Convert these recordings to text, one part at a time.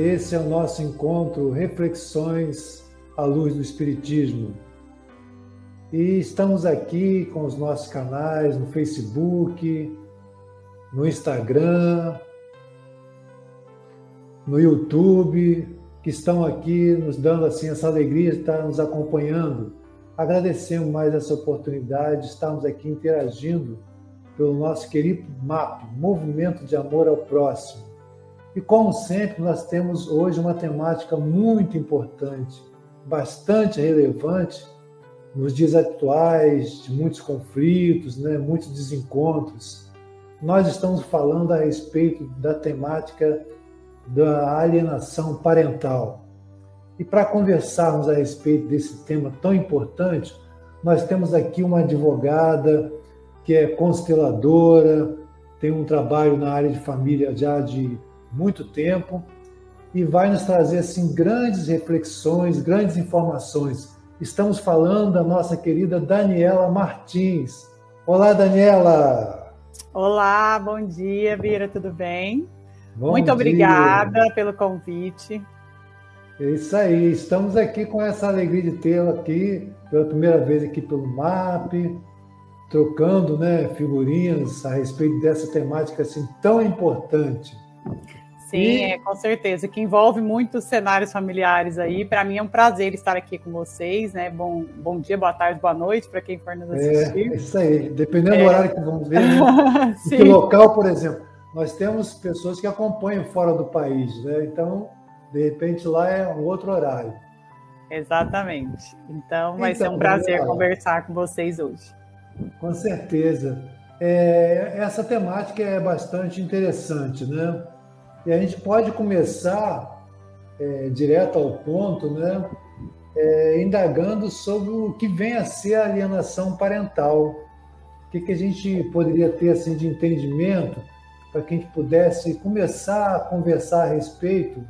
Esse é o nosso encontro Reflexões à Luz do Espiritismo. E estamos aqui com os nossos canais no Facebook, no Instagram, no YouTube, que estão aqui nos dando assim essa alegria de estar nos acompanhando. Agradecemos mais essa oportunidade de estarmos aqui interagindo pelo nosso querido MAP, Movimento de Amor ao Próximo. E como sempre, nós temos hoje uma temática muito importante, bastante relevante nos dias atuais, de muitos conflitos, muitos desencontros. Nós estamos falando a respeito da temática da alienação parental. E para conversarmos a respeito desse tema tão importante, nós temos aqui uma advogada que é consteladora, tem um trabalho na área de família já de muito tempo e vai nos trazer assim grandes reflexões, grandes informações. Estamos falando da nossa querida Daniela Martins. Olá, Daniela! Olá, bom dia, Bira, tudo bem? Muito obrigada pelo convite. É isso aí, estamos aqui com essa alegria de tê-la aqui, pela primeira vez aqui pelo MAP, trocando figurinhas a respeito dessa temática assim tão importante. Sim, com certeza, que envolve muitos cenários familiares aí. Para mim é um prazer estar aqui com vocês, né? Bom dia, boa tarde, boa noite para quem for nos assistir. É isso aí, dependendo do horário que vamos ver, né? Em que local, por exemplo, nós temos pessoas que acompanham fora do país, né? Então, de repente, lá é um outro horário. Exatamente. Então, vai ser um prazer conversar com vocês hoje. Com certeza. Essa temática é bastante interessante, né? E a gente pode começar direto ao ponto, né? Indagando sobre o que vem a ser a alienação parental. O que a gente poderia ter assim, de entendimento para que a gente pudesse começar a conversar a respeito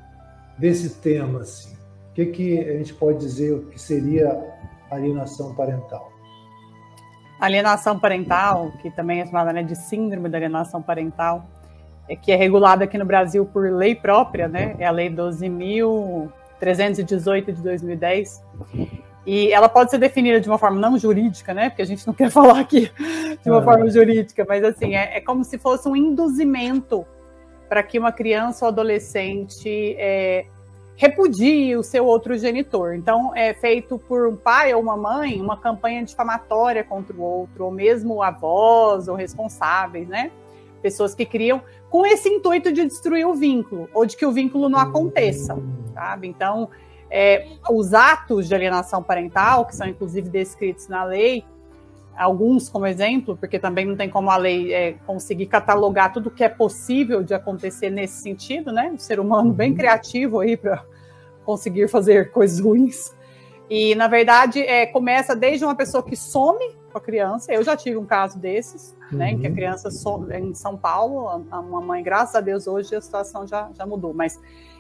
desse tema. Assim. O que a gente pode dizer o que seria alienação parental? Alienação parental, que também é chamada de síndrome da alienação parental, que é regulada aqui no Brasil por lei própria, né? É a Lei 12.318 de 2010. E ela pode ser definida de uma forma não jurídica, né? Porque a gente não quer falar aqui de uma forma jurídica, mas assim, é como se fosse um induzimento para que uma criança ou adolescente repudie o seu outro genitor. Então, é feito por um pai ou uma mãe uma campanha difamatória contra o outro, ou mesmo avós ou responsáveis, né? Pessoas que criam com esse intuito de destruir o vínculo, ou de que o vínculo não aconteça, sabe? Então, os atos de alienação parental, que são inclusive descritos na lei, alguns como exemplo, porque também não tem como a lei conseguir catalogar tudo que é possível de acontecer nesse sentido, né? O ser humano bem criativo aí para conseguir fazer coisas ruins. E, na verdade, começa desde uma pessoa que some com a criança. Eu já tive um caso desses, né, em que a criança some em São Paulo, uma mãe, graças a Deus, hoje a situação já mudou, mas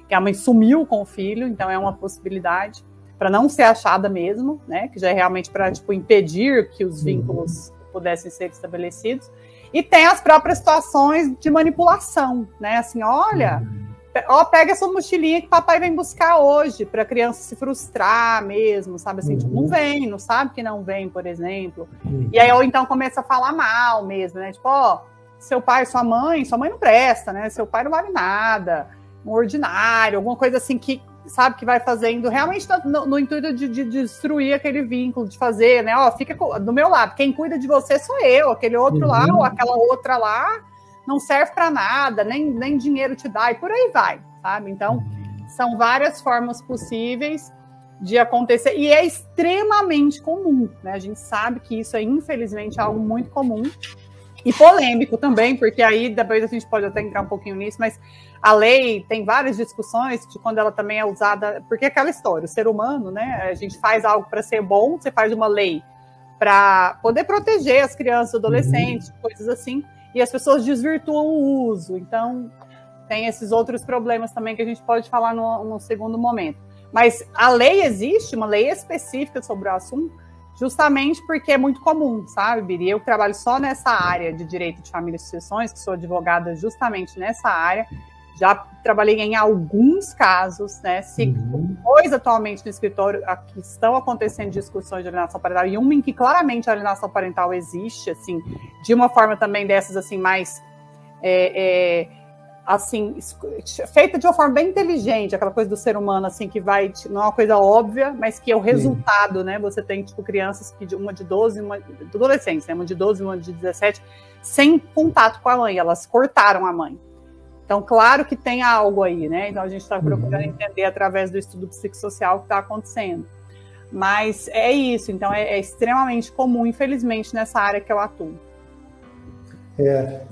que a mãe sumiu com o filho, então é uma possibilidade para não ser achada mesmo, né, que já é realmente para impedir que os vínculos pudessem ser estabelecidos. E tem as próprias situações de manipulação, né, assim, olha... pega essa mochilinha que papai vem buscar hoje, para a criança se frustrar mesmo, sabe assim, tipo, não vem, não sabe que não vem, por exemplo. E aí, ou então começa a falar mal mesmo, né? Tipo, seu pai, sua mãe não presta, né? Seu pai não vale nada, um ordinário, alguma coisa assim que, sabe, que vai fazendo realmente no intuito de destruir aquele vínculo, de fazer, né? Fica do meu lado, quem cuida de você sou eu, aquele outro lá, ou aquela outra lá, não serve para nada, nem dinheiro te dá, e por aí vai, sabe? Então, são várias formas possíveis de acontecer, e é extremamente comum, né? A gente sabe que isso é, infelizmente, algo muito comum, e polêmico também, porque aí depois a gente pode até entrar um pouquinho nisso, mas a lei tem várias discussões de quando ela também é usada, porque é aquela história, o ser humano, né? A gente faz algo para ser bom, você faz uma lei para poder proteger as crianças, adolescentes, coisas assim, e as pessoas desvirtuam o uso. Então, tem esses outros problemas também que a gente pode falar no segundo momento. Mas a lei existe, uma lei específica sobre o assunto, justamente porque é muito comum, sabe, Biri? Eu trabalho só nessa área de direito de família e sucessões, que sou advogada justamente nessa área, Já trabalhei em alguns casos, né? Dois atualmente no escritório que estão acontecendo discussões de alienação parental, e uma em que claramente a alienação parental existe, assim, de uma forma também dessas, assim, mais assim, feita de uma forma bem inteligente, aquela coisa do ser humano, assim, que vai, não é uma coisa óbvia, mas que é o resultado, né? Você tem, tipo, crianças que uma de 12, uma adolescentes, né? Uma de 12 e uma de 17, sem contato com a mãe, elas cortaram a mãe. Então, claro que tem algo aí, né? Então, a gente está procurando entender através do estudo psicossocial o que está acontecendo. Mas é isso, então é extremamente comum, infelizmente, nessa área que eu atuo.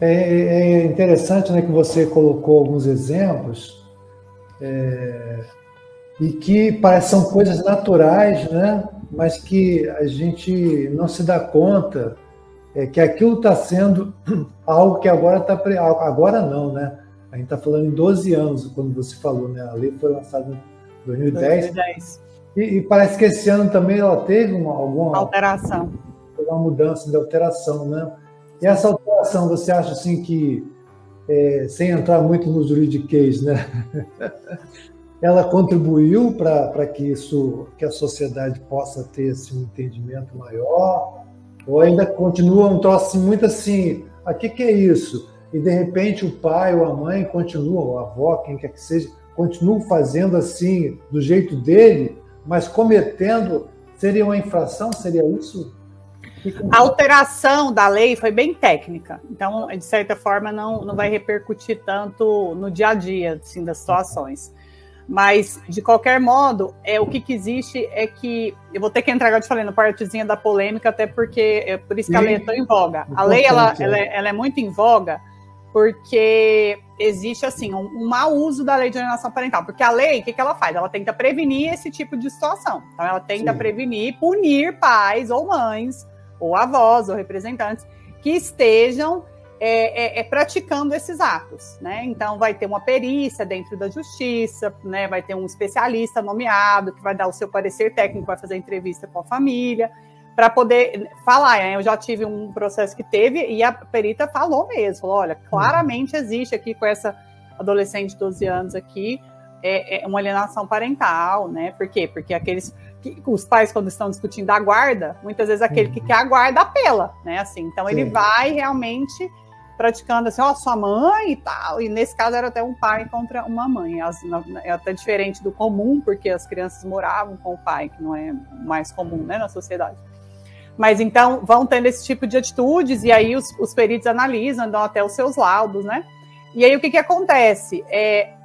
É interessante, né, que você colocou alguns exemplos e que são coisas naturais, né? Mas que a gente não se dá conta que aquilo está sendo algo que agora está... Agora não, né? A gente está falando em 12 anos, quando você falou, né? A lei foi lançada em 2010. E parece que esse ano também ela teve alguma alteração. Uma mudança de alteração, né? E essa alteração, você acha assim que, sem entrar muito no juridiquês, né? Ela contribuiu para que a sociedade possa ter assim, um entendimento maior? Ou ainda continua um troço assim, muito assim, o que é isso? E, de repente, o pai ou a mãe continua, ou a avó, quem quer que seja, continua fazendo assim, do jeito dele, mas cometendo, seria uma infração? Seria isso? A alteração da lei foi bem técnica, então, de certa forma, não vai repercutir tanto no dia a dia assim, das situações. Mas, de qualquer modo, o que existe é que... Eu vou ter que entrar, eu te falei, no partezinha da polêmica, até porque por isso que a lei é tão em voga. A lei ela é muito em voga porque existe assim, um mau uso da lei de alienação parental. Porque a lei, o que ela faz? Ela tenta prevenir esse tipo de situação. Então, ela tenta prevenir, punir pais ou mães, ou avós, ou representantes, que estejam praticando esses atos, né? Então, vai ter uma perícia dentro da justiça, né? Vai ter um especialista nomeado que vai dar o seu parecer técnico, vai fazer entrevista com a família, para poder falar, né? Eu já tive um processo que teve, e a perita falou mesmo, falou, olha, claramente existe aqui com essa adolescente de 12 anos aqui, uma alienação parental, né? Por quê? Porque os pais, quando estão discutindo a guarda, muitas vezes aquele que quer a guarda apela, né? Assim, então ele vai realmente praticando assim, sua mãe e tal, e nesse caso era até um pai contra uma mãe, é até diferente do comum, porque as crianças moravam com o pai, que não é mais comum, né, na sociedade. Mas então vão tendo esse tipo de atitudes, e aí os peritos analisam, dão até os seus laudos, né? E aí o que acontece?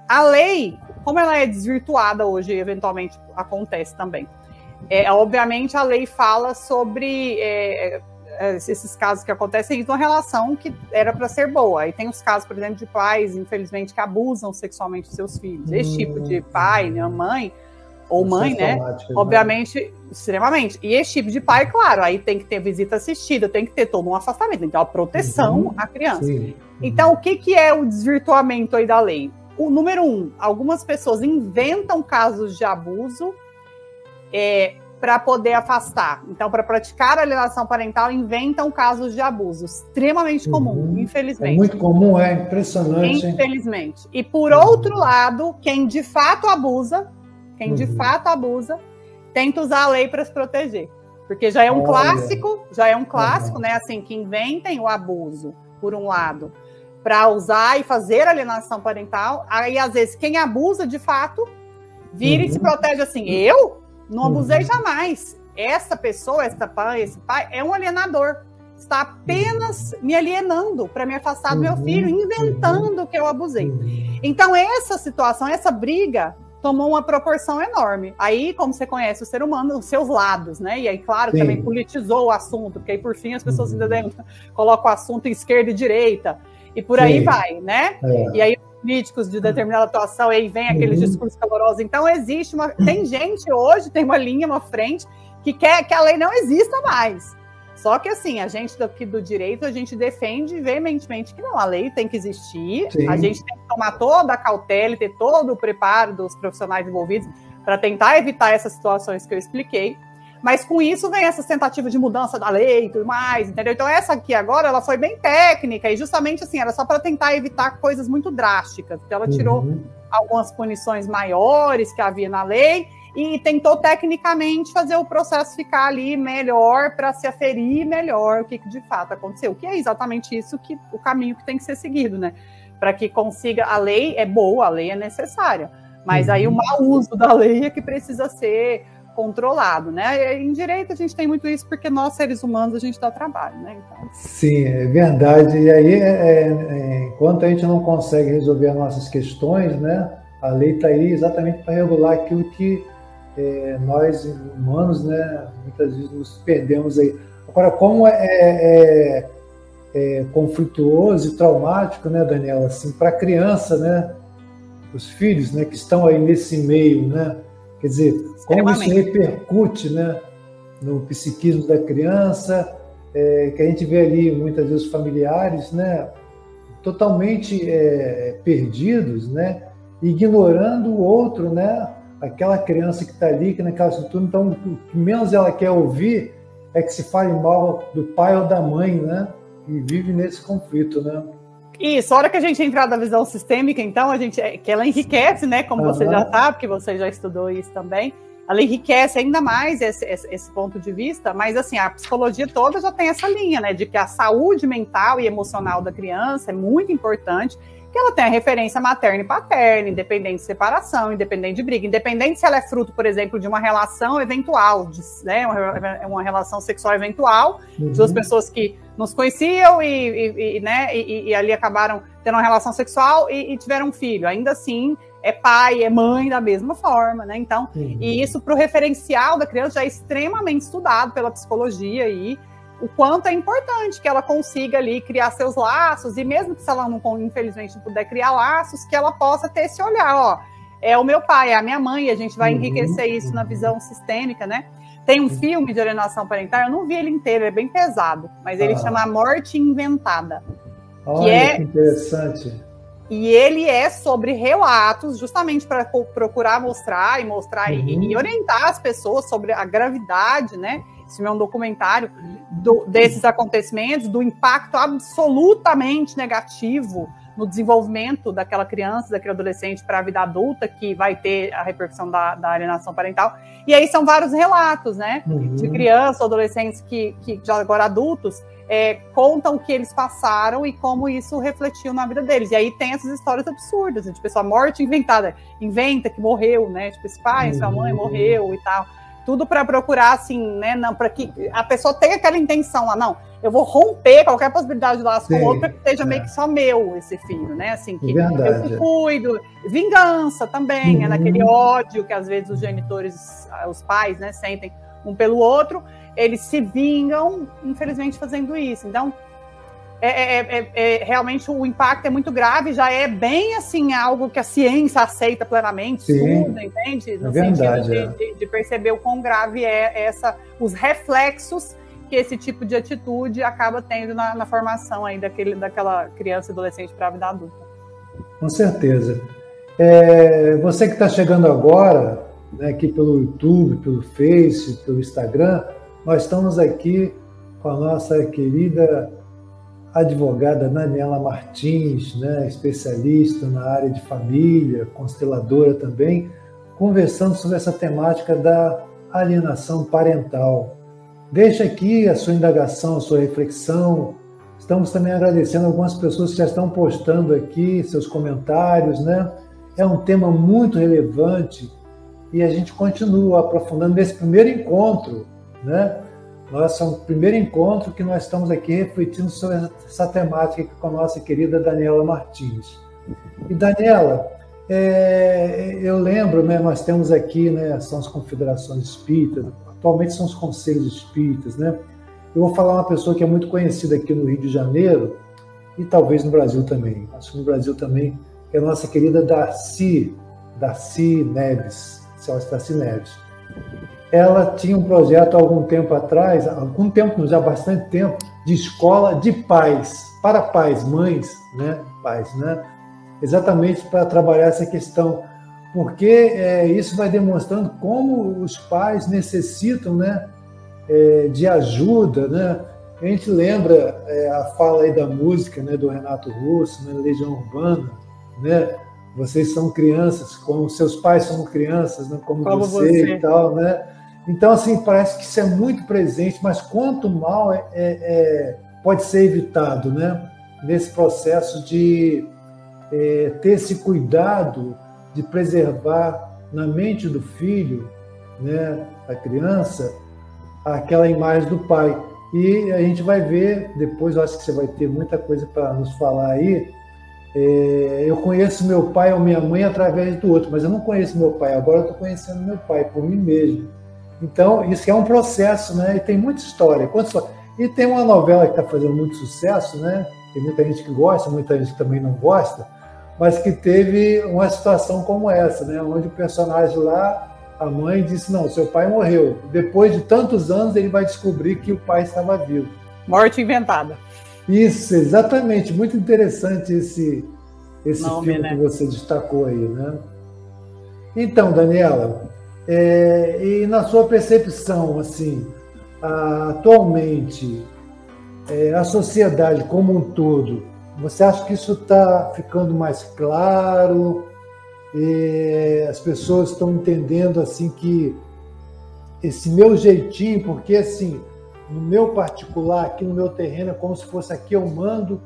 A lei, como ela é desvirtuada hoje, eventualmente acontece também. Obviamente a lei fala sobre esses casos que acontecem em uma relação que era para ser boa. Aí tem os casos, por exemplo, de pais, infelizmente, que abusam sexualmente dos seus filhos. Esse tipo de pai, né, mãe, ou mãe, né? Obviamente, extremamente. E esse tipo de pai, claro, aí tem que ter visita assistida, tem que ter todo um afastamento, tem que ter uma proteção à criança. Então, o que é o desvirtuamento aí da lei? O número 1, algumas pessoas inventam casos de abuso para poder afastar. Então, para praticar a alienação parental, inventam casos de abuso. Extremamente comum, infelizmente. É muito comum, é impressionante. Infelizmente. E, por outro lado, quem de fato abusa, tenta usar a lei para se proteger. Porque já é um clássico, né? Assim, que inventem o abuso, por um lado, para usar e fazer alienação parental. Aí, às vezes, quem abusa, de fato, vira e se protege assim. Eu não abusei jamais. Essa pessoa, esse pai, é um alienador. Está apenas me alienando para me afastar do meu filho, inventando que eu abusei. Então, essa situação, essa briga, tomou uma proporção enorme. Aí, como você conhece o ser humano, os seus lados, né? E aí, claro, também politizou o assunto, porque aí, por fim, as pessoas ainda colocam o assunto em esquerda e direita, e por aí vai, né? E aí, políticos de determinada atuação, aí vem aqueles discursos calorosos. Então, existe tem gente hoje, tem uma linha, uma frente, que quer que a lei não exista mais. Só que, assim, a gente daqui do direito, a gente defende veementemente que não, a lei tem que existir, a gente tem que tomar toda a cautela e ter todo o preparo dos profissionais envolvidos para tentar evitar essas situações que eu expliquei. Mas com isso vem essas tentativas de mudança da lei e tudo mais, entendeu? Então essa aqui agora, ela foi bem técnica e justamente assim, era só para tentar evitar coisas muito drásticas. Então ela tirou algumas punições maiores que havia na lei e tentou tecnicamente fazer o processo ficar ali melhor para se aferir melhor o que de fato aconteceu. Que é exatamente isso, que o caminho que tem que ser seguido, né? Para que consiga, a lei é boa, a lei é necessária, mas aí o mau uso da lei é que precisa ser controlado, né? Em direito a gente tem muito isso porque nós, seres humanos, a gente dá trabalho, né? Então... Sim, é verdade. E aí, enquanto a gente não consegue resolver as nossas questões, né? A lei está aí exatamente para regular aquilo que nós, humanos, né? Muitas vezes nos perdemos aí. Agora, como é conflituoso e traumático, né, Daniela, assim, para a criança, né? Os filhos, né, que estão aí nesse meio, né? Quer dizer, como isso repercute, né, no psiquismo da criança, que a gente vê ali muitas vezes familiares, né, totalmente perdidos, né, ignorando o outro, né, aquela criança que está ali, que naquela estrutura. Então, o que menos ela quer ouvir é que se fale mal do pai ou da mãe, né, e vive nesse conflito, né. Isso, a hora que a gente entrar na visão sistêmica, então, que ela enriquece, né? Como você já sabe, que você já estudou isso também, ela enriquece ainda mais esse ponto de vista, mas assim, a psicologia toda já tem essa linha, né? De que a saúde mental e emocional da criança é muito importante, que ela tenha referência materna e paterna, independente de separação, independente de briga, independente se ela é fruto, por exemplo, de uma relação eventual, né? Uma relação sexual eventual, de duas pessoas que não se conheciam e ali acabaram tendo uma relação sexual e tiveram um filho. Ainda assim, é pai, é mãe da mesma forma, né? Então, e isso para o referencial da criança já é extremamente estudado pela psicologia e o quanto é importante que ela consiga ali criar seus laços, e mesmo que se ela não, infelizmente, não puder criar laços, que ela possa ter esse olhar, ó, é o meu pai, é a minha mãe, a gente vai enriquecer isso na visão sistêmica, né? Tem um filme de alienação parental, eu não vi ele inteiro, é bem pesado, mas ele chama A Morte Inventada. Olha, que interessante. E ele é sobre relatos, justamente para procurar mostrar e orientar as pessoas sobre a gravidade, né? Esse é um documentário desses acontecimentos, do impacto absolutamente negativo no desenvolvimento daquela criança, daquele adolescente para a vida adulta, que vai ter a repercussão da alienação parental. E aí são vários relatos, né? De crianças, adolescentes que já agora adultos, contam o que eles passaram e como isso refletiu na vida deles. E aí tem essas histórias absurdas, de pessoa morte inventada, inventa que morreu, né? Tipo, esse pai, sua mãe morreu e tal. Tudo para procurar, assim, né? Para que a pessoa tenha aquela intenção lá, não, eu vou romper qualquer possibilidade de laço com outro, que seja meio que só meu esse filho, né? Assim, que eu te cuido. Vingança também, é naquele ódio que às vezes os genitores, os pais, né, sentem um pelo outro, eles se vingam, infelizmente, fazendo isso. Então, realmente o impacto é muito grave, já é bem assim, algo que a ciência aceita plenamente, estuda, entende? No sentido de perceber o quão grave os reflexos que esse tipo de atitude acaba tendo na formação aí daquela criança e adolescente para a vida adulta. Com certeza. Você que está chegando agora, né, aqui pelo YouTube, pelo Face, pelo Instagram, nós estamos aqui com a nossa querida advogada Daniela Martins, né, especialista na área de família, consteladora também, conversando sobre essa temática da alienação parental. Deixa aqui a sua indagação, a sua reflexão. Estamos também agradecendo algumas pessoas que já estão postando aqui seus comentários, né? É um tema muito relevante e a gente continua aprofundando nesse primeiro encontro, né? Nosso primeiro encontro que nós estamos aqui refletindo sobre essa temática aqui com a nossa querida Daniela Martins. E Daniela, eu lembro, né, nós temos aqui, né, são as confederações espíritas, atualmente são os conselhos espíritas, né? Eu vou falar uma pessoa que é muito conhecida aqui no Rio de Janeiro e talvez no Brasil também, acho que no Brasil também, que é a nossa querida Darcy Neves, Darcy Neves. Ela tinha um projeto há algum tempo atrás, já há bastante tempo, de escola de pais, para pais, mães, né, pais, né, exatamente para trabalhar essa questão, porque isso vai demonstrando como os pais necessitam, né, de ajuda, né? A gente lembra a fala aí da música, né, do Renato Russo, né, Legião Urbana, né? Vocês são crianças, como seus pais são crianças, né, como você e tal, né? Então, assim, parece que isso é muito presente, mas quanto mal pode ser evitado, né? Nesse processo de ter esse cuidado de preservar na mente do filho, né, da criança, aquela imagem do pai. E a gente vai ver, depois eu acho que você vai ter muita coisa para nos falar aí. Eu conheço meu pai ou minha mãe através do outro, mas eu não conheço meu pai, agora eu estou conhecendo meu pai por mim mesmo. Então, isso é um processo, né? E tem muita história. E tem uma novela que está fazendo muito sucesso, né? Tem muita gente que gosta, muita gente que também não gosta, mas que teve uma situação como essa, né? Onde o personagem lá, a mãe disse, não, seu pai morreu. Depois de tantos anos, ele vai descobrir que o pai estava vivo. Morte inventada. Isso, exatamente. Muito interessante esse nome, filme, né, que você destacou aí, né? Então, Daniela, e na sua percepção, assim, atualmente, a sociedade como um todo, você acha que isso está ficando mais claro? As pessoas estão entendendo assim que esse meu jeitinho, porque assim, no meu particular, aqui no meu terreno, é como se fosse aqui eu mando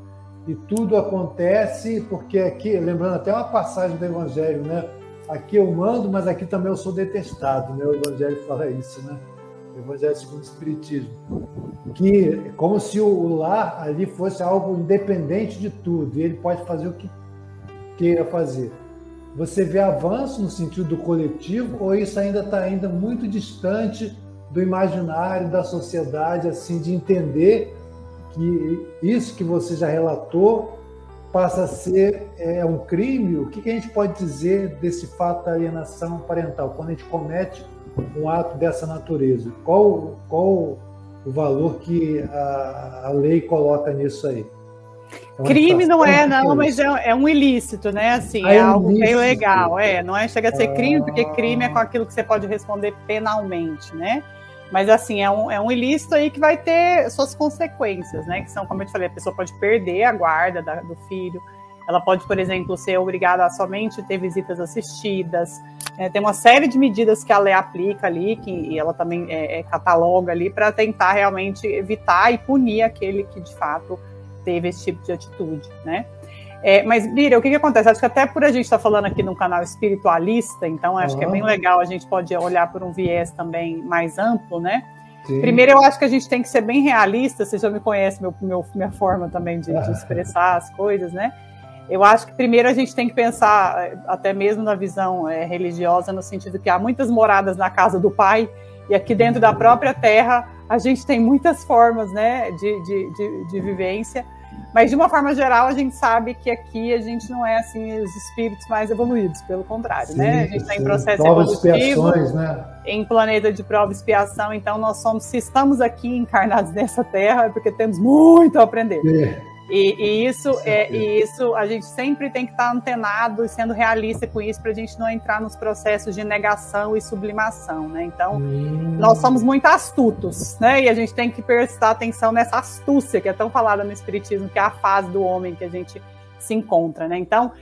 e tudo acontece, porque aqui, lembrando até uma passagem do Evangelho, né? Aqui eu mando, mas aqui também eu sou detestado, né? O Evangelho fala isso, né? O Evangelho segundo o Espiritismo. Que é como se o lar ali fosse algo independente de tudo, e ele pode fazer o que queira fazer. Você vê avanço no sentido do coletivo, ou isso ainda está muito distante do imaginário da sociedade, assim, de entender que isso que você já relatou passa a ser um crime? O que a gente pode dizer desse fato da alienação parental, quando a gente comete um ato dessa natureza? Qual o valor que a lei coloca nisso aí? Crime não é, não, mas é um ilícito, né? Assim, é algo bem legal. Não chega a ser crime, porque crime é com aquilo que você pode responder penalmente, né? Mas, assim, é um ilícito aí que vai ter suas consequências, né? Que são, como eu te falei, a pessoa pode perder a guarda do filho, ela pode, por exemplo, ser obrigada a somente ter visitas assistidas, tem uma série de medidas que a lei aplica ali, e ela também cataloga ali para tentar realmente evitar e punir aquele que, de fato, teve esse tipo de atitude, né? Mas, Bira, o que acontece? Acho que até por a gente estar falando aqui num canal espiritualista, então acho que é bem legal, a gente pode olhar por um viés também mais amplo, né? Sim. Primeiro, eu acho que a gente tem que ser bem realista, você já me conhece minha forma também de expressar as coisas, né? Eu acho que primeiro a gente tem que pensar, até mesmo na visão religiosa, no sentido que há muitas moradas na casa do Pai, e aqui dentro da própria terra a gente tem muitas formas, né, de vivência. Mas, de uma forma geral, a gente sabe que aqui a gente não é, assim, os espíritos mais evoluídos, pelo contrário, sim, né? A gente está em processo evolutivo, né? Em planeta de prova e expiação, então nós se estamos aqui encarnados nessa Terra, é porque temos muito a aprender. E isso a gente sempre tem que estar antenado e sendo realista com isso, para a gente não entrar nos processos de negação e sublimação, né? Então, nós somos muito astutos, né? E a gente tem que prestar atenção nessa astúcia que é tão falada no Espiritismo, que é a fase do homem que a gente se encontra, né? Então,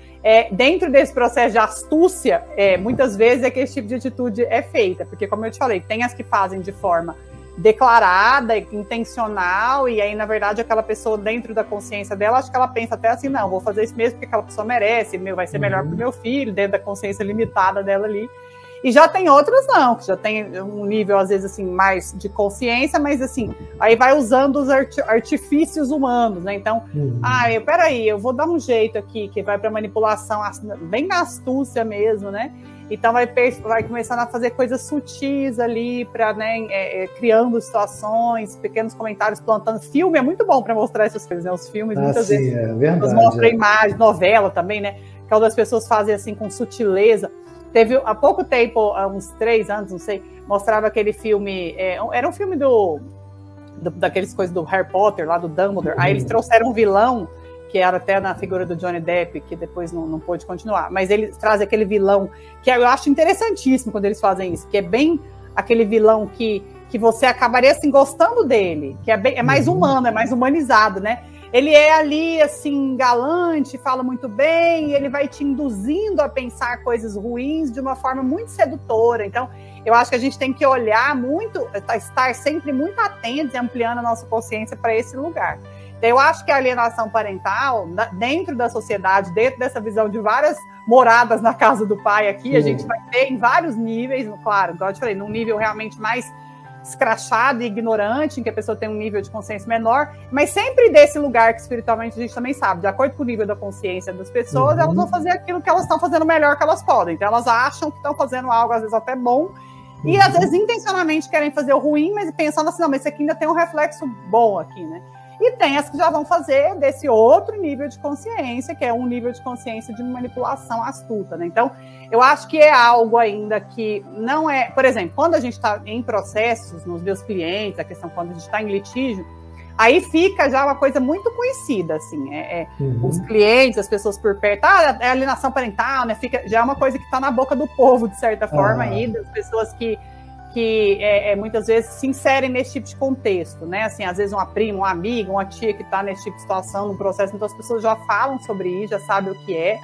dentro desse processo de astúcia, muitas vezes é que esse tipo de atitude é feita, porque, como eu te falei, tem as que fazem de forma declarada, intencional, e aí, na verdade, aquela pessoa, dentro da consciência dela, acho que ela pensa até assim, não, vou fazer isso mesmo porque aquela pessoa merece, vai ser melhor para o meu filho, dentro da consciência limitada dela ali. E já tem outras não, que já tem um nível, às vezes, assim, mais de consciência, mas, assim, aí vai usando os artifícios humanos, né? Então, peraí, eu vou dar um jeito aqui, que vai para manipulação, bem na astúcia mesmo, né? Então vai começando a fazer coisas sutis ali, para, né, criando situações, pequenos comentários, plantando. Filme é muito bom para mostrar essas coisas, né? Os filmes muitas vezes verdade, mostram imagens, novela também, né? Que as pessoas fazem assim com sutileza. Teve há pouco tempo, há uns 3 anos, não sei, mostrava aquele filme, era um filme daqueles coisas do Harry Potter, lá do Dumbledore. Aí eles trouxeram um vilão, que era até na figura do Johnny Depp, que depois não pôde continuar, mas ele traz aquele vilão, que eu acho interessantíssimo quando eles fazem isso, que é bem aquele vilão que que você acabaria assim gostando dele, que é mais humano, é mais humanizado, né? Ele é ali, assim, galante, fala muito bem, e ele vai te induzindo a pensar coisas ruins de uma forma muito sedutora. Então, eu acho que a gente tem que olhar muito, estar sempre muito atentos e ampliando a nossa consciência para esse lugar. Então, eu acho que a alienação parental, dentro da sociedade, dentro dessa visão de várias moradas na casa do pai aqui, a gente vai ter em vários níveis, claro, igual eu te falei, num nível realmente mais escrachado e ignorante, em que a pessoa tem um nível de consciência menor, mas sempre desse lugar que espiritualmente a gente também sabe, de acordo com o nível da consciência das pessoas, elas vão fazer aquilo que elas estão fazendo melhor que elas podem. Então elas acham que estão fazendo algo, às vezes até bom, e às vezes intencionalmente querem fazer o ruim, mas pensando assim, não, mas isso aqui ainda tem um reflexo bom aqui, né? E tem as que já vão fazer desse outro nível de consciência, que é um nível de consciência de manipulação astuta, né? Então, eu acho que é algo ainda que não é... Por exemplo, quando a gente está em processos, nos meus clientes, a questão quando a gente está em litígio, aí fica já uma coisa muito conhecida, assim, os clientes, as pessoas por perto, é alienação parental, né? Já é uma coisa que está na boca do povo, de certa forma, aí, das pessoas que muitas vezes se inserem nesse tipo de contexto, né? Assim, às vezes uma prima, uma amiga, uma tia que está nesse tipo de situação, no processo, então as pessoas já falam sobre isso, já sabem o que é.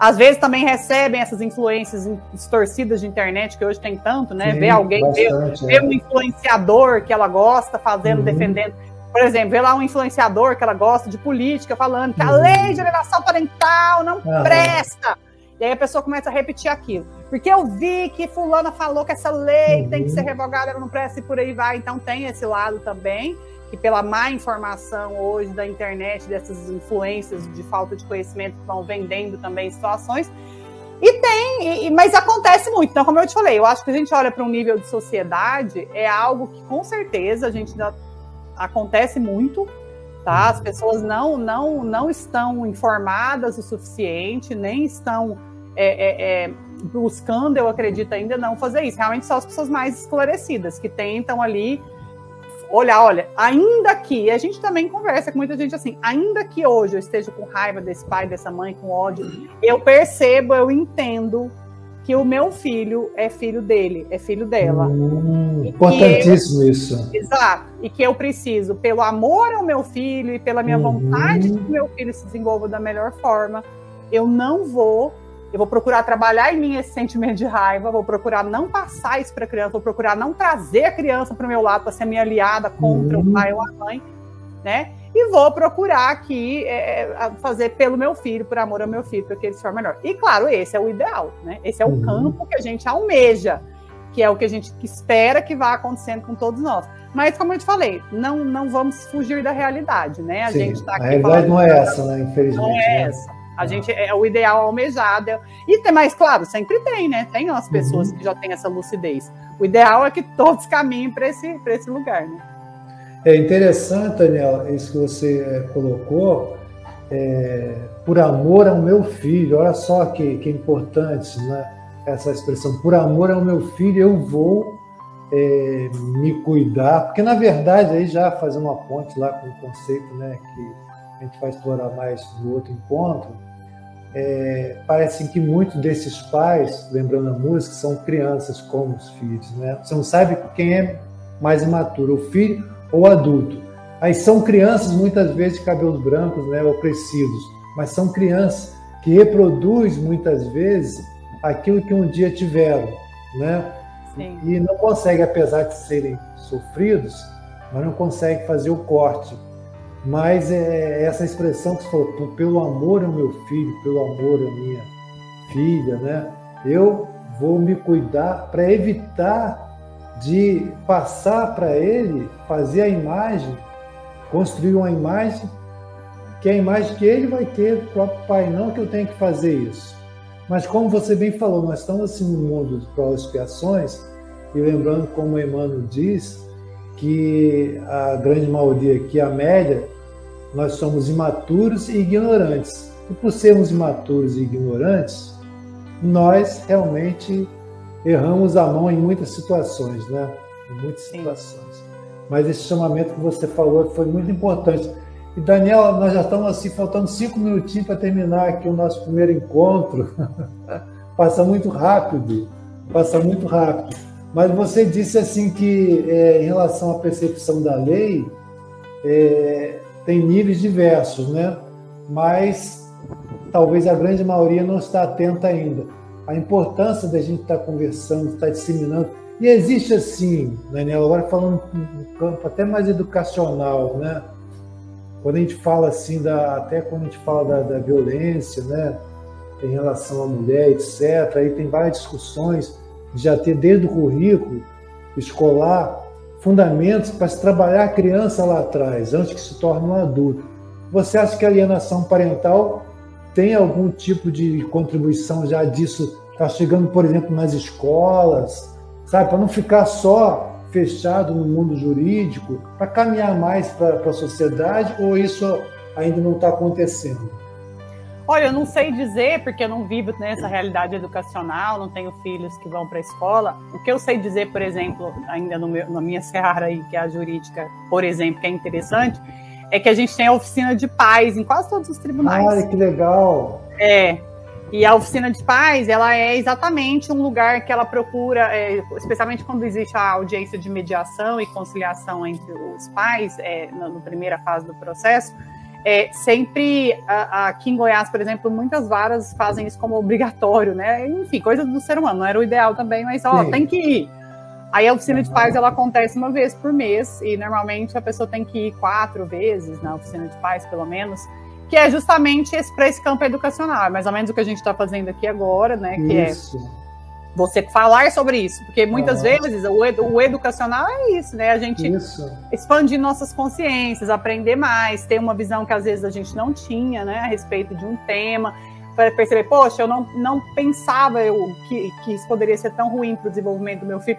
Às vezes também recebem essas influências distorcidas de internet, que hoje tem tanto, né? Sim, ver alguém, ver um influenciador que ela gosta fazendo, defendendo. Por exemplo, ver lá um influenciador que ela gosta de política, falando que a lei de alienação parental não presta. E aí a pessoa começa a repetir aquilo. Porque eu vi que fulana falou que essa lei tem que ser revogada, ela não presta e por aí vai. Então tem esse lado também, que pela má informação hoje da internet, dessas influências de falta de conhecimento que vão vendendo também situações. Mas acontece muito. Então, como eu te falei, eu acho que a gente olha para um nível de sociedade, é algo que com certeza a gente ainda acontece muito, tá? As pessoas não estão informadas o suficiente, nem estão buscando, eu acredito, ainda não fazer isso. Realmente são as pessoas mais esclarecidas, que tentam ali olha, ainda que, a gente também conversa com muita gente assim, ainda que hoje eu esteja com raiva desse pai, dessa mãe, com ódio, eu percebo, eu entendo que o meu filho é filho dele, é filho dela. Importantíssimo isso. Exato. E que eu preciso, pelo amor ao meu filho e pela minha vontade que o meu filho se desenvolva da melhor forma, eu vou procurar trabalhar em mim esse sentimento de raiva, vou procurar não passar isso para a criança, vou procurar não trazer a criança para o meu lado para ser minha aliada contra o pai ou a mãe, né? E vou procurar aqui fazer pelo meu filho, por amor ao meu filho, para que ele se torne melhor. E, claro, esse é o ideal, né? Esse é o campo que a gente almeja, que é o que a gente espera que vá acontecendo com todos nós. Mas, como eu te falei, não vamos fugir da realidade, né? A gente tá aqui. A realidade não é essa, né? Infelizmente. Não é essa. A gente é o ideal almejado. Mas, claro, sempre tem, né? Tem as pessoas que já têm essa lucidez. O ideal é que todos caminhem para esse lugar, né? É interessante, Daniela, isso que você colocou, por amor ao meu filho. Olha só que importante, né? Essa expressão, por amor ao meu filho, eu vou me cuidar, porque, na verdade, aí já fazendo uma ponte lá com o conceito, né, que a gente vai explorar mais no outro encontro, parece que muitos desses pais, lembrando a música, são crianças como os filhos, né? Você não sabe quem é mais imaturo, o filho ou o adulto. Aí são crianças, muitas vezes, de cabelos brancos, né, ou crescidos, mas são crianças que reproduzem, muitas vezes, aquilo que um dia tiveram, né? Sim. E não conseguem, apesar de serem sofridos, mas não conseguem fazer o corte. Mas essa expressão que você falou, pelo amor ao meu filho, pelo amor à minha filha, né? Eu vou me cuidar para evitar de passar para ele, fazer a imagem, construir uma imagem, que é a imagem que ele vai ter do próprio pai, não que eu tenha que fazer isso. Mas como você bem falou, nós estamos assim no mundo de provas e expiações, e lembrando como Emmanuel diz, que a grande maioria aqui, a média, nós somos imaturos e ignorantes. E por sermos imaturos e ignorantes, nós realmente erramos a mão em muitas situações, né? Em muitas situações. Mas esse chamamento que você falou foi muito importante. E, Daniela, nós já estamos assim, faltando 5 minutinhos para terminar aqui o nosso primeiro encontro. Passa muito rápido. Mas você disse assim que, em relação à percepção da lei, tem níveis diversos, né? Mas talvez a grande maioria não está atenta ainda. A importância da gente estar conversando, estar disseminando. E existe assim, Daniel, agora falando no campo até mais educacional, né? Quando a gente fala assim, até quando a gente fala da violência, né? Em relação à mulher, etc., aí tem várias discussões de já ter desde o currículo escolar fundamentos para se trabalhar a criança lá atrás, antes que se torne um adulto. Você acha que a alienação parental tem algum tipo de contribuição já disso? Está chegando, por exemplo, nas escolas, sabe? Para não ficar só fechado no mundo jurídico, para caminhar mais para a sociedade, ou isso ainda não está acontecendo? Olha, eu não sei dizer, porque eu não vivo nessa realidade educacional, não tenho filhos que vão para a escola. O que eu sei dizer, por exemplo, ainda na minha seara aí, que é a jurídica, por exemplo, que é interessante, é que a gente tem a oficina de pais em quase todos os tribunais. Olha, que legal! E a oficina de pais, ela é exatamente um lugar que ela procura, especialmente quando existe a audiência de mediação e conciliação entre os pais, na primeira fase do processo. Sempre aqui em Goiás, por exemplo, muitas varas fazem isso como obrigatório, né? Enfim, coisa do ser humano, não era o ideal também, mas tem que ir. Aí a oficina de pais, ela acontece uma vez por mês, e normalmente a pessoa tem que ir 4 vezes na oficina de pais, pelo menos, que é justamente para esse campo educacional, é mais ou menos o que a gente está fazendo aqui agora, né? Que isso. Você falar sobre isso, porque muitas vezes o educacional é isso, né? A gente expandir nossas consciências, aprender mais, ter uma visão que às vezes a gente não tinha, né, a respeito de um tema, para perceber, poxa, eu não pensava que isso poderia ser tão ruim para o desenvolvimento do meu filho.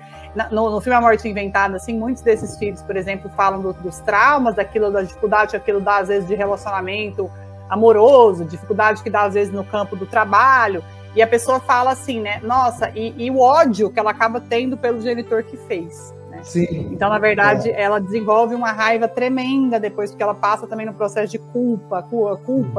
No filme A Morte Inventada, assim, muitos desses filhos, por exemplo, falam dos traumas, da dificuldade que aquilo dá, às vezes, de relacionamento amoroso, dificuldade que dá, às vezes, no campo do trabalho. E a pessoa fala assim, né? Nossa, e o ódio que ela acaba tendo pelo genitor que fez. Né? Sim. Então, na verdade, ela desenvolve uma raiva tremenda depois, porque ela passa também no processo de culpa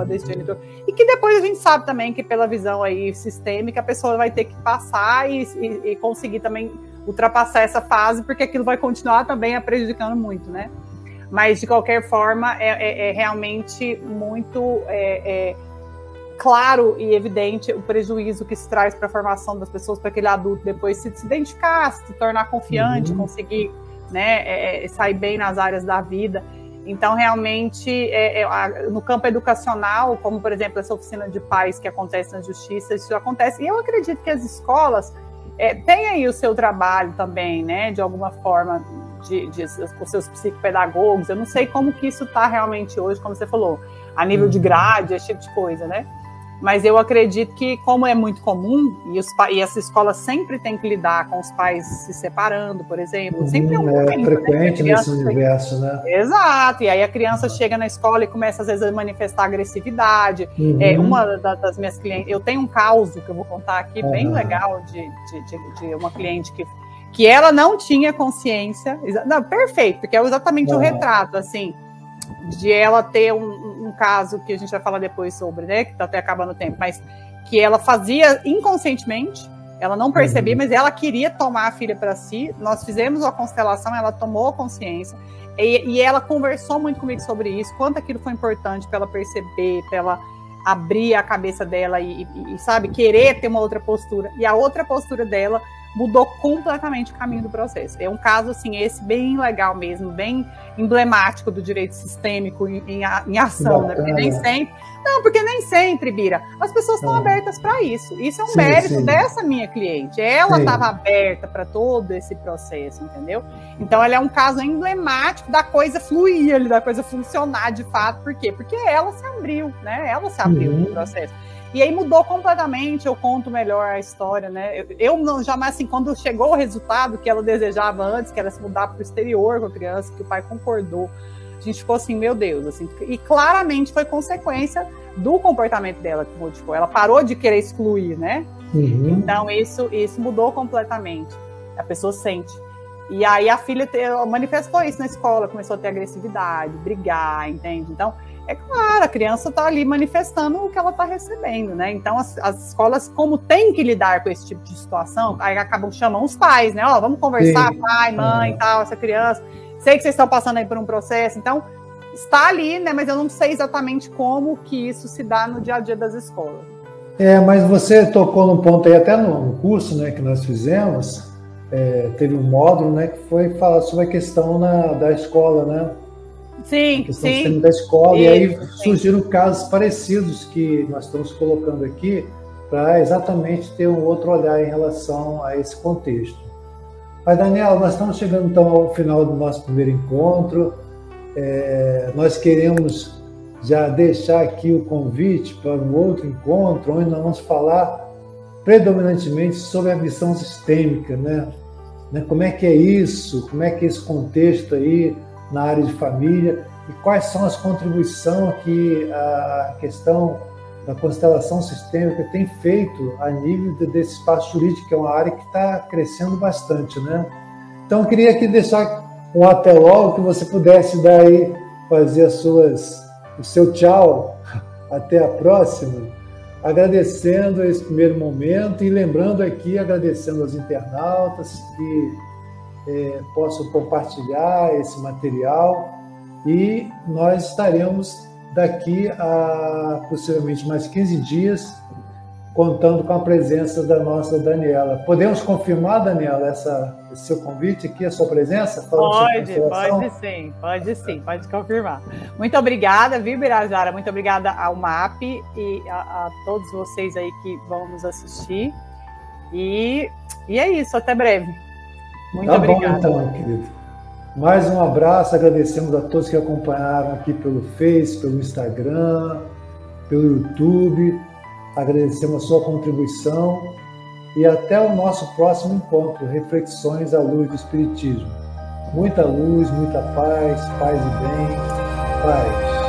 desse genitor. E que depois a gente sabe também que pela visão aí sistêmica, a pessoa vai ter que passar e conseguir também ultrapassar essa fase, porque aquilo vai continuar também a prejudicando muito, né? Mas, de qualquer forma, é realmente muito... claro e evidente o prejuízo que se traz para a formação das pessoas, para aquele adulto depois se identificar, se tornar confiante, conseguir, né, sair bem nas áreas da vida. Então, realmente, no campo educacional, como, por exemplo, essa oficina de pais que acontece na justiça, isso acontece. E eu acredito que as escolas têm aí o seu trabalho também, né, de alguma forma, com seus psicopedagogos. Eu não sei como que isso está realmente hoje, como você falou, a nível de grade, esse tipo de coisa, né? Mas eu acredito que, como é muito comum, e essa escola sempre tem que lidar com os pais se separando, por exemplo, sempre é um momento, frequente, né, nesse universo, né? Exato, e aí a criança chega na escola e começa, às vezes, a manifestar agressividade. Uma das minhas clientes, eu tenho um caso que eu vou contar aqui, bem legal, de uma cliente que ela não tinha consciência, não, perfeito, porque é exatamente o retrato, assim, de ela ter um caso que a gente vai falar depois sobre, né, que tá até acabando o tempo, mas que ela fazia inconscientemente, ela não percebia, mas ela queria tomar a filha para si. Nós fizemos uma constelação, ela tomou consciência e ela conversou muito comigo sobre isso, quanto aquilo foi importante para ela perceber, para ela abrir a cabeça dela e, sabe, querer ter uma outra postura. E a outra postura dela mudou completamente o caminho do processo. É um caso, assim, esse bem legal mesmo, bem emblemático do direito sistêmico em ação, né? Porque nem sempre, Bira, as pessoas estão abertas para isso. Isso é um mérito dessa minha cliente. Ela estava aberta para todo esse processo, entendeu? Então, ela é um caso emblemático da coisa fluir, da coisa funcionar de fato. Por quê? Porque ela se abriu, né? Ela se abriu no processo. E aí mudou completamente, eu conto melhor a história, né? Eu não jamais, assim, quando chegou o resultado que ela desejava antes, que era se mudar para o exterior com a criança, que o pai concordou, a gente ficou assim, meu Deus, assim, e claramente foi consequência do comportamento dela que modificou. Ela parou de querer excluir, né? Então isso mudou completamente. A pessoa sente. E aí a filha manifestou isso na escola, começou a ter agressividade, brigar, entende? Então, é claro, a criança está ali manifestando o que ela está recebendo, né? Então, as escolas, como tem que lidar com esse tipo de situação, aí acabam chamando os pais, né? Ó, vamos conversar, sim, pai, mãe e tal, essa criança. Sei que vocês estão passando aí por um processo, então, está ali, né? Mas eu não sei exatamente como que isso se dá no dia a dia das escolas. Mas você tocou num ponto aí, até no curso, né, que nós fizemos, teve um módulo, né, que foi falar sobre a questão da escola, né? Sim, sim. Da escola, e aí surgiram casos parecidos que nós estamos colocando aqui para exatamente ter um outro olhar em relação a esse contexto. Mas, Daniela, nós estamos chegando então ao final do nosso primeiro encontro. Nós queremos já deixar aqui o convite para um outro encontro, onde nós vamos falar predominantemente sobre a missão sistêmica, né? Como é que é isso? Como é que é esse contexto aí na área de família, e quais são as contribuições que a questão da constelação sistêmica tem feito a nível desse espaço jurídico, que é uma área que está crescendo bastante, né? Então, eu queria aqui deixar um até logo, que você pudesse daí fazer o seu tchau, até a próxima, agradecendo esse primeiro momento e lembrando aqui, agradecendo aos internautas que possam compartilhar esse material, e nós estaremos daqui a possivelmente mais 15 dias contando com a presença da nossa Daniela. Podemos confirmar, Daniela, esse seu convite aqui, a sua presença? Pode sim, pode confirmar. Muito obrigada, viu, Birajara? Muito obrigada ao MAP e a todos vocês aí que vão nos assistir. E é isso, até breve. Muito obrigada. Bom, então, querido. Mais um abraço, agradecemos a todos que acompanharam aqui pelo Face, pelo Instagram, pelo YouTube. Agradecemos a sua contribuição e até o nosso próximo encontro, Reflexões à Luz do Espiritismo. Muita luz, muita paz, paz e bem, paz.